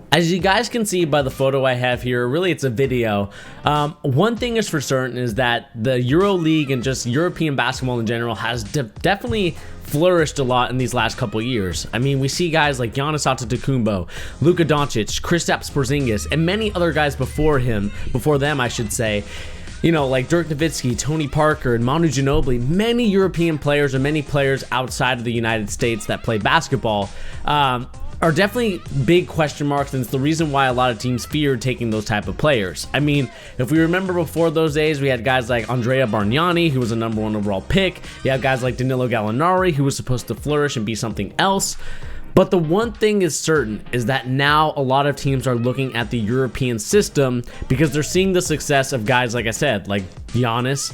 As you guys can see by the photo I have here, really it's a video. One thing is for certain is that the Euro League and just European basketball in general has definitely flourished a lot in these last couple years. I mean, we see guys like Giannis Antetokounmpo, Luka Doncic, Kristaps Porzingis, and many other guys before them, I should say. You know, like Dirk Nowitzki, Tony Parker, and Manu Ginobili, many European players and many players outside of the United States that play basketball are definitely big question marks, and it's the reason why a lot of teams feared taking those type of players. I mean, if we remember before those days, we had guys like Andrea Bargnani, who was a #1 overall pick. You have guys like Danilo Gallinari, who was supposed to flourish and be something else. But the one thing is certain is that now a lot of teams are looking at the European system because they're seeing the success of guys, like I said, like Giannis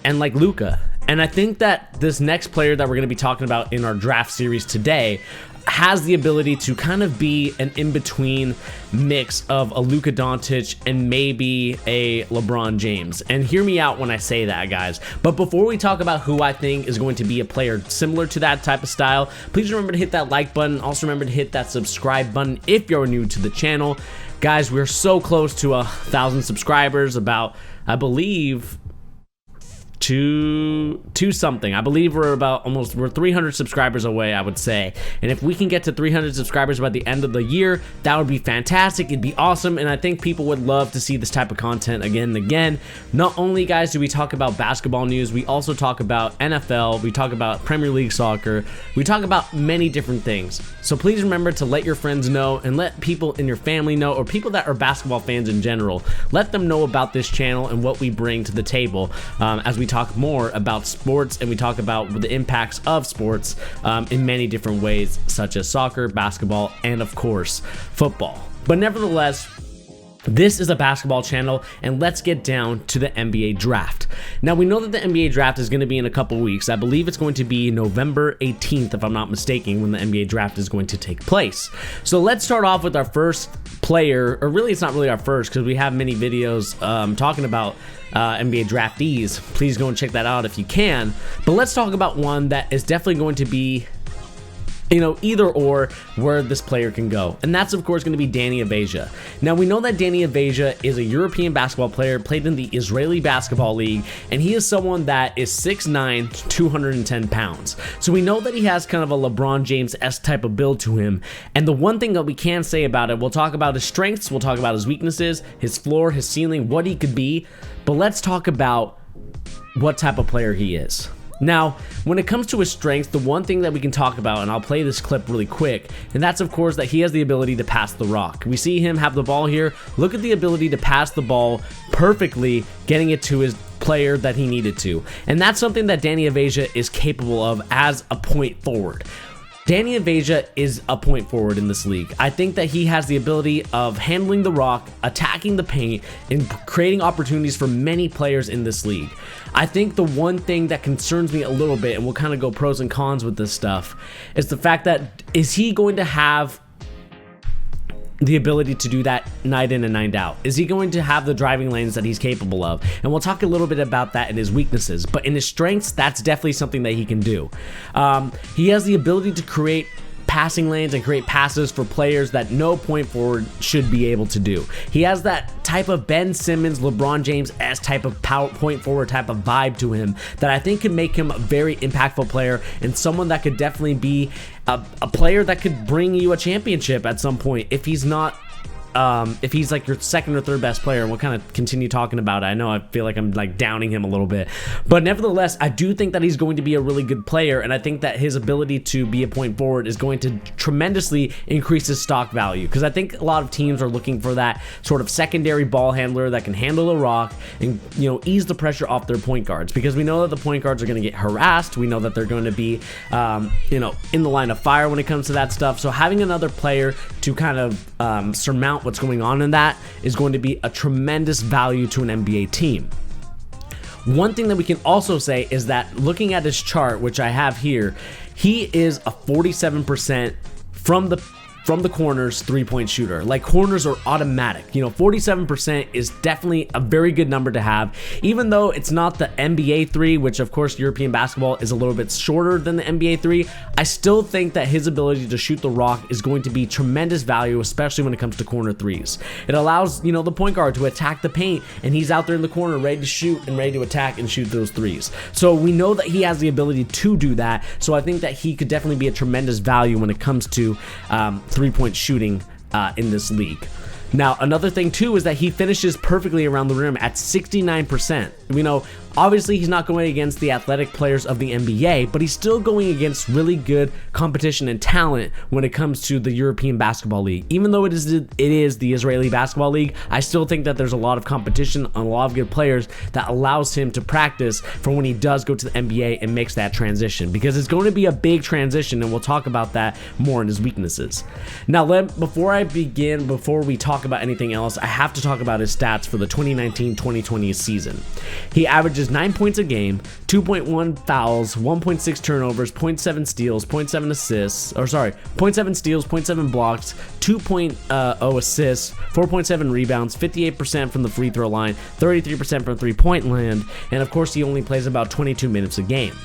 and like Luka. And I think that this next player that we're going to be talking about in our draft series today has the ability to kind of be an in-between mix of a Luka Doncic and maybe a LeBron James. And hear me out when I say that, guys. But before we talk about who I think is going to be a player similar to that type of style, please remember to hit that like button. Also remember to hit that subscribe button if you're new to the channel. Guys, we're so close to 1,000 subscribers, about, I believe, to something. I believe we're 300 subscribers away, I would say. And if we can get to 300 subscribers by the end of the year, that would be fantastic. It'd be awesome. And I think people would love to see this type of content again and again. Not only, guys, do we talk about basketball news, we also talk about NFL, we talk about Premier League soccer, we talk about many different things. So please remember to let your friends know and let people in your family know, or people that are basketball fans in general, let them know about this channel and what we bring to the table as we talk more about sports, and we talk about the impacts of sports in many different ways, such as soccer, basketball, and of course football. But nevertheless, this is a basketball channel, and let's get down to the NBA draft. Now, we know that the NBA draft is going to be in a couple weeks. I believe it's going to be November 18th, if I'm not mistaken, when the NBA draft is going to take place. So let's start off with our first player, or really it's not really our first, because we have many videos talking about NBA draftees. Please go and check that out if you can. But let's talk about one that is definitely going to be, you know, either or where this player can go. And that's, of course, going to be Deni Avdjiva. Now, we know that Deni Avdjiva is a European basketball player, played in the Israeli Basketball League, and he is someone that is 6'9", 210 pounds. So we know that he has kind of a LeBron James-esque type of build to him. And the one thing that we can say about it, we'll talk about his strengths, we'll talk about his weaknesses, his floor, his ceiling, what he could be. But let's talk about what type of player he is. Now, when it comes to his strengths, the one thing that we can talk about, and I'll play this clip really quick, and that's, of course, that he has the ability to pass the rock. We see him have the ball here. Look at the ability to pass the ball perfectly, getting it to his player that he needed to. And that's something that Deni Avdjiva is capable of as a point forward. Deni Avdjiva is a point forward in this league. I think that he has the ability of handling the rock, attacking the paint, and creating opportunities for many players in this league. I think the one thing that concerns me a little bit, and we'll kind of go pros and cons with this stuff, is the fact that, is he going to have the ability to do that night in and night out? Is he going to have the driving lanes that he's capable of? And we'll talk a little bit about that in his weaknesses, but in his strengths, that's definitely something that he can do. He has the ability to create passing lanes and create passes for players that no point forward should be able to do. He has that type of Ben Simmons, LeBron James-esque type of point forward type of vibe to him that I think can make him a very impactful player, and someone that could definitely be a player that could bring you a championship at some point if he's not if he's like your second or third best player. And we'll kind of continue talking about it. I know I feel like I'm like downing him a little bit, but nevertheless, I do think that he's going to be a really good player, and I think that his ability to be a point forward is going to tremendously increase his stock value, because I think a lot of teams are looking for that sort of secondary ball handler that can handle the rock and, you know, ease the pressure off their point guards, because we know that the point guards are going to get harassed. We know that they're going to be you know, in the line of fire when it comes to that stuff. So having another player to kind of surmount what's going on in that is going to be a tremendous value to an NBA team. One thing that we can also say is that looking at his chart, which I have here, he is a 47% from the from the corners three-point shooter. Like, corners are automatic. 47% is definitely a very good number to have, even though it's not the NBA three, which of course European basketball is a little bit shorter than the NBA three. I still think that his ability to shoot the rock is going to be tremendous value, especially when it comes to corner threes. It allows, the point guard to attack the paint, and he's out there in the corner ready to shoot and ready to attack and shoot those threes. So we know that he has the ability to do that. So I think that he could definitely be a tremendous value when it comes to three-point shooting in this league. Now, another thing too is that he finishes perfectly around the rim at 69%. Obviously he's not going against the athletic players of the NBA, but he's still going against really good competition and talent when it comes to the European Basketball League. Even though it is the Israeli Basketball League, I still think that there's a lot of competition and a lot of good players that allows him to practice for when he does go to the NBA and makes that transition, because it's going to be a big transition, and we'll talk about that more in his weaknesses. Now, before we talk about anything else, I have to talk about his stats for the 2019-2020 season. He averages 9 points a game, 2.1 fouls, 1.6 turnovers, 0.7 steals, 0.7 assists, 0.7 steals, 0.7 blocks, 2.0 assists, 4.7 rebounds, 58% from the free throw line, 33% from three-point land, and of course he only plays about 22 minutes a game.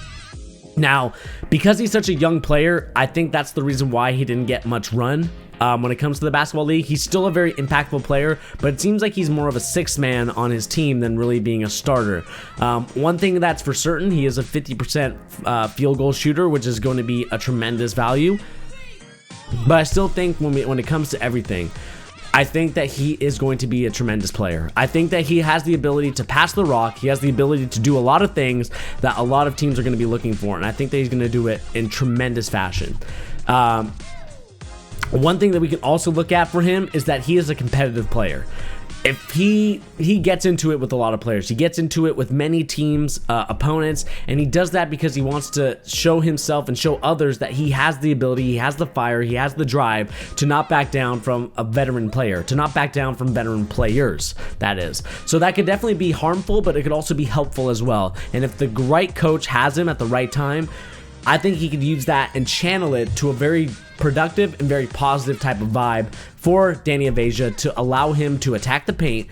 Now, because he's such a young player, I think that's the reason why he didn't get much run. When it comes to the basketball league, he's still a very impactful player, but it seems like he's more of a sixth man on his team than really being a starter. One thing that's for certain, he is a 50% field goal shooter, which is going to be a tremendous value. But I still think when it comes to everything, I think that he is going to be a tremendous player. I think that he has the ability to pass the rock. He has the ability to do a lot of things that a lot of teams are going to be looking for, and I think that he's going to do it in tremendous fashion. One thing that we can also look at for him is that he is a competitive player. If he gets into it with a lot of players, he gets into it with many teams, opponents, and he does that because he wants to show himself and show others that he has the ability, he has the fire, he has the drive to not back down from a veteran player, to not back down from veteran players, that is. So that could definitely be harmful, but it could also be helpful as well. And if the right coach has him at the right time, I think he could use that and channel it to a very productive and very positive type of vibe for Deni Avdjiva to allow him to attack the paint,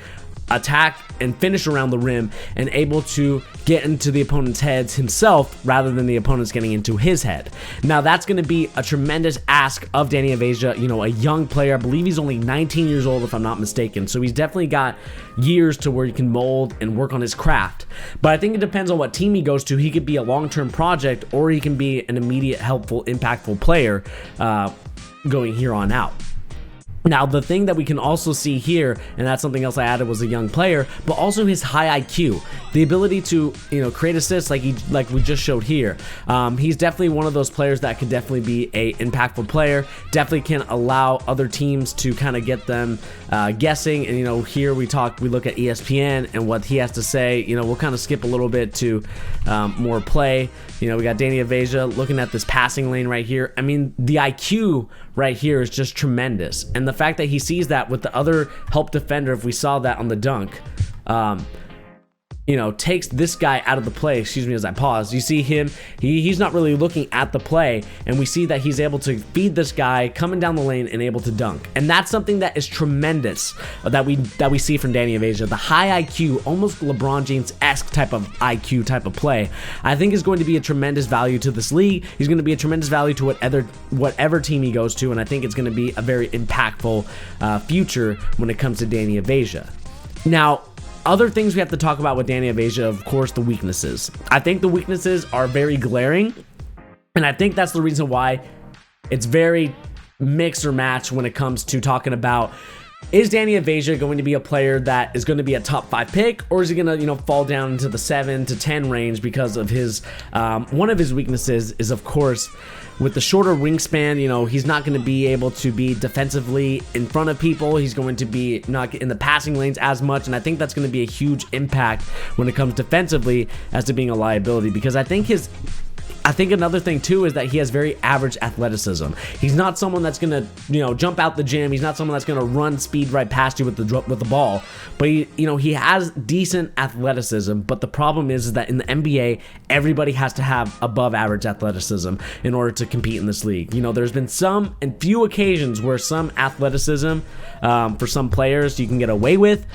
attack and finish around the rim, and able to get into the opponent's heads himself rather than the opponents getting into his head. Now, that's going to be a tremendous ask of Deni Avdjiva, a young player. I believe he's only 19 years old if I'm not mistaken, so he's definitely got years to where he can mold and work on his craft. But I think it depends on what team he goes to. He could be a long-term project, or he can be an immediate, helpful, impactful player going here on out. Now, the thing that we can also see here, and that's something else I added, was a young player, but also his high IQ, the ability to, create assists like we just showed here. He's definitely one of those players that could definitely be a impactful player. Definitely can allow other teams to kind of get them guessing. And here we look at ESPN and what he has to say. We'll kind of skip a little bit to more play. We got Deni Avdjiva looking at this passing lane right here. I mean, the IQ right here is just tremendous, and the fact that he sees that with the other help defender, if we saw that on the dunk, takes this guy out of the play. Excuse me as I pause. You see him, he's not really looking at the play, and we see that he's able to feed this guy coming down the lane and able to dunk. And that's something that is tremendous that we see from Deni Avdjiva. The high IQ, almost LeBron James-esque type of IQ type of play, I think is going to be a tremendous value to this league. He's going to be a tremendous value to whatever team he goes to, and I think it's going to be a very impactful future when it comes to Deni Avdjiva. Now, other things we have to talk about with Deni Avdjiva, of course, the weaknesses. I think the weaknesses are very glaring, and I think that's the reason why it's very mix or match when it comes to talking about, is Deni Avdjiva going to be a player that is going to be a top 5 pick, or is he going to, fall down into the 7 to 10 range because of his, one of his weaknesses is, of course, with the shorter wingspan, he's not going to be able to be defensively in front of people. He's going to be not in the passing lanes as much, and I think that's going to be a huge impact when it comes defensively as to being a liability, because I think I think another thing too is that he has very average athleticism. He's not someone that's gonna, jump out the gym. He's not someone that's gonna run speed right past you with the ball. But he has decent athleticism. But the problem is that in the NBA, everybody has to have above average athleticism in order to compete in this league. There's been some and few occasions where some athleticism for some players you can get away with.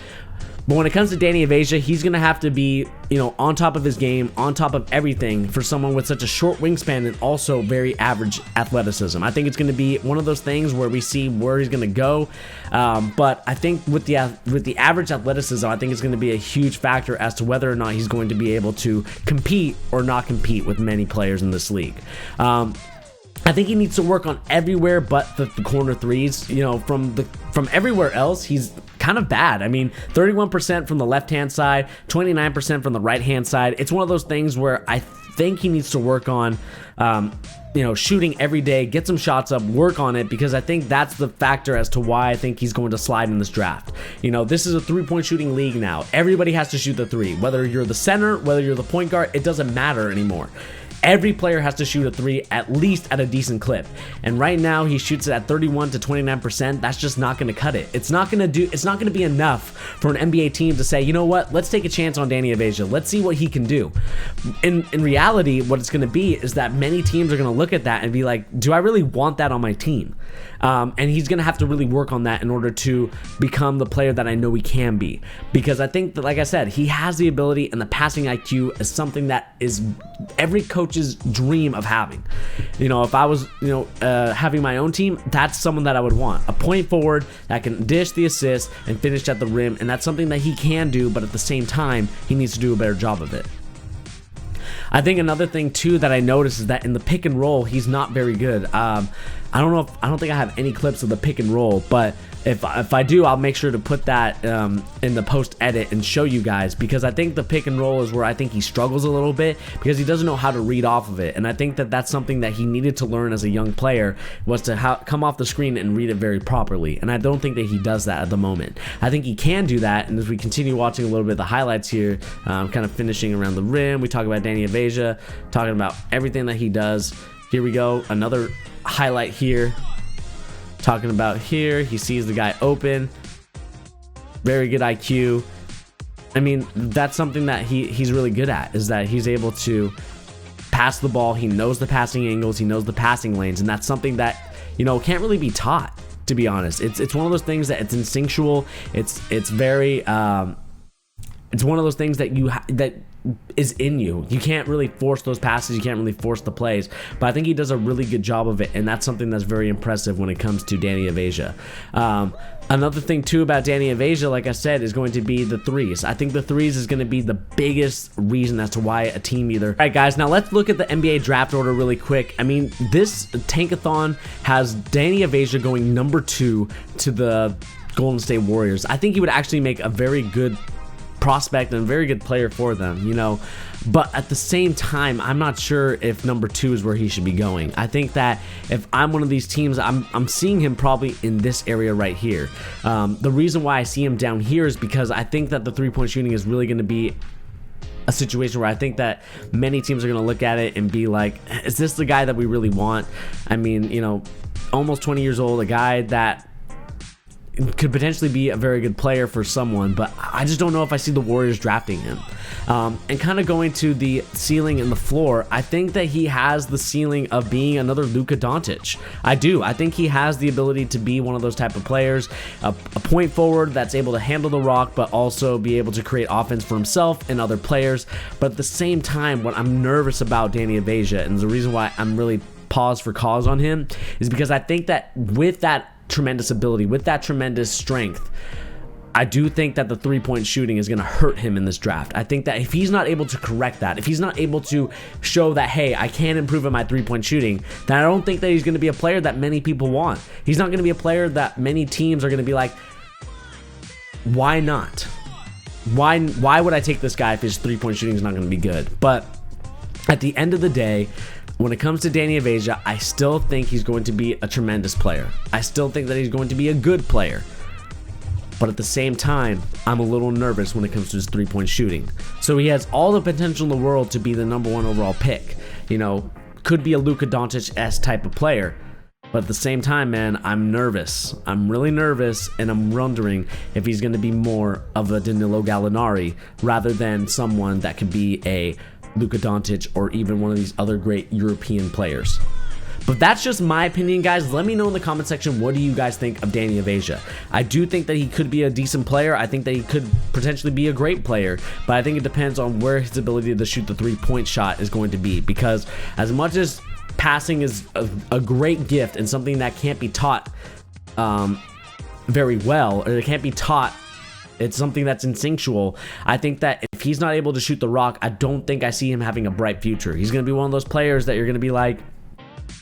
But when it comes to Deni Avdjiva, he's going to have to be, on top of his game, on top of everything for someone with such a short wingspan and also very average athleticism. I think it's going to be one of those things where we see where he's going to go. But I think with the average athleticism, I think it's going to be a huge factor as to whether or not he's going to be able to compete or not compete with many players in this league. I think he needs to work on everywhere but the corner threes. From everywhere else, he's kind of bad. I mean, 31% from the left-hand side, 29% from the right-hand side. It's one of those things where I think he needs to work on, shooting every day, get some shots up, work on it, because I think that's the factor as to why I think he's going to slide in this draft. This is a three-point shooting league now. Everybody has to shoot the three. Whether you're the center, whether you're the point guard, it doesn't matter anymore. Every player has to shoot a three at least at a decent clip. And right now he shoots it at 31 to 29%. That's just not going to cut it. It's not going to be enough for an NBA team to say, you know what, let's take a chance on Deni Avdjiva. Let's see what he can do. In reality, what it's going to be is that many teams are going to look at that and be like, do I really want that on my team? And he's going to have to really work on that in order to become the player that I know he can be. Because I think that, like I said, he has the ability, and the passing IQ is something that is every coach's dream of having. If I was, having my own team, that's someone that I would want. A point forward that can dish the assist and finish at the rim, and that's something that he can do, but at the same time, he needs to do a better job of it. I think another thing too that I noticed is that in the pick and roll, he's not very good. I don't think I have any clips of the pick and roll, but if I do, I'll make sure to put that in the post edit and show you guys, because I think the pick and roll is where I think he struggles a little bit, because he doesn't know how to read off of it. And I think that that's something that he needed to learn as a young player, was to come off the screen and read it very properly. And I don't think that he does that at the moment. I think he can do that. And as we continue watching a little bit of the highlights here, kind of finishing around the rim, we talk about Deni Avdjiva, talking about everything that he does. Here we go, another highlight here. Talking about here, he sees the guy open. Very good IQ. I mean, that's something that he's really good at, is that he's able to pass the ball. He knows the passing angles. He knows the passing lanes. And that's something that, can't really be taught, to be honest. It's one of those things that it's instinctual. It's very, it's one of those things that is in you. You can't really force those passes. You can't really force the plays, but I think he does a really good job of it, and that's something that's very impressive when it comes to Deni Avdjiva. Another thing too about Deni Avdjiva, like I said, is going to be the threes. I think the threes is going to be the biggest reason as to why a team either. All right, guys, now let's look at the NBA draft order really quick. I mean, this tankathon has Deni Avdjiva going number 2 to the Golden State Warriors. I think he would actually make a very good prospect and a very good player for them, but at the same time, I'm not sure if number 2 is where he should be going. I think that if I'm one of these teams, I'm seeing him probably in this area right here. The reason why I see him down here is because I think that the three-point shooting is really going to be a situation where I think that many teams are going to look at it and be like, is this the guy that we really want? I mean, almost 20 years old, a guy that could potentially be a very good player for someone, but I just don't know if I see the Warriors drafting him. And kind of going to the ceiling and the floor, I think that he has the ceiling of being another Luka Doncic. I do. I think he has the ability to be one of those type of players, a point forward that's able to handle the rock, but also be able to create offense for himself and other players. But at the same time, what I'm nervous about Deni Avdjiva, and the reason why I'm really pause for cause on him, is because I think that with that tremendous ability, with that tremendous strength, I do think that the three-point shooting is going to hurt him in this draft. I think that if he's not able to correct that, if he's not able to show that, hey, I can improve on my three-point shooting, then I don't think that he's going to be a player that many people want. He's not going to be a player that many teams are going to be like, why not? Why would I take this guy if his three-point shooting is not going to be good? But at the end of the day, when it comes to Deni Avdjiva, I still think he's going to be a tremendous player. I still think that he's going to be a good player. But at the same time, I'm a little nervous when it comes to his three-point shooting. So he has all the potential in the world to be the number 1 overall pick. could be a Luka Doncic-esque type of player. But at the same time, man, I'm nervous. I'm really nervous, and I'm wondering if he's going to be more of a Danilo Gallinari rather than someone that could be a Luka Doncic or even one of these other great European players. But that's just my opinion, guys. Let me know in the comment section, what do you guys think of Deni Avdjiva? I do think that he could be a decent player. I think that he could potentially be a great player, but I think it depends on where his ability to shoot the three-point shot is going to be, because as much as passing is a great gift and something that can't be taught very well, or it can't be taught, it's something that's instinctual. I think that if he's not able to shoot the rock, I don't think I see him having a bright future. He's going to be one of those players that you're going to be like,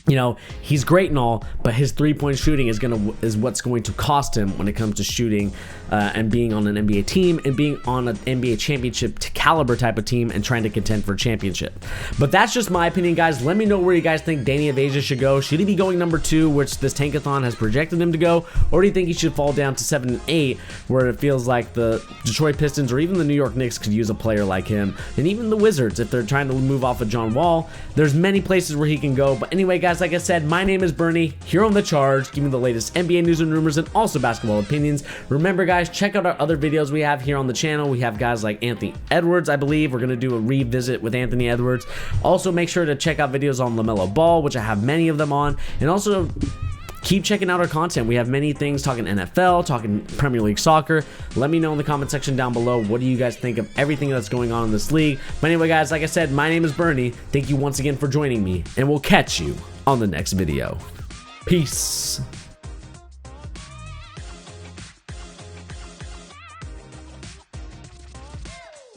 you know, he's great and all, but his three-point shooting is what's going to cost him when it comes to shooting and being on an NBA team and being on an NBA championship caliber type of team and trying to contend for a championship. But that's just my opinion, guys. Let me know where you guys think Deni Avdjiva should go. Should he be going number 2, which this tankathon has projected him to go, or do you think he should fall down to 7 and 8, where it feels like the Detroit Pistons or even the New York Knicks could use a player like him, and even the Wizards if they're trying to move off of John Wall? There's many places where he can go. But anyway, guys, like I said, my name is Bernie, here on The Charge, giving the latest NBA news and rumors and also basketball opinions. Remember, guys, check out our other videos we have here on the channel. We have guys like Anthony Edwards, I believe. We're going to do a revisit with Anthony Edwards. Also, make sure to check out videos on LaMelo Ball, which I have many of them on. And also, keep checking out our content. We have many things talking NFL, talking Premier League soccer. Let me know in the comment section down below, what do you guys think of everything that's going on in this league. But anyway, guys, like I said, my name is Bernie. Thank you once again for joining me, and we'll catch you on the next video. Peace.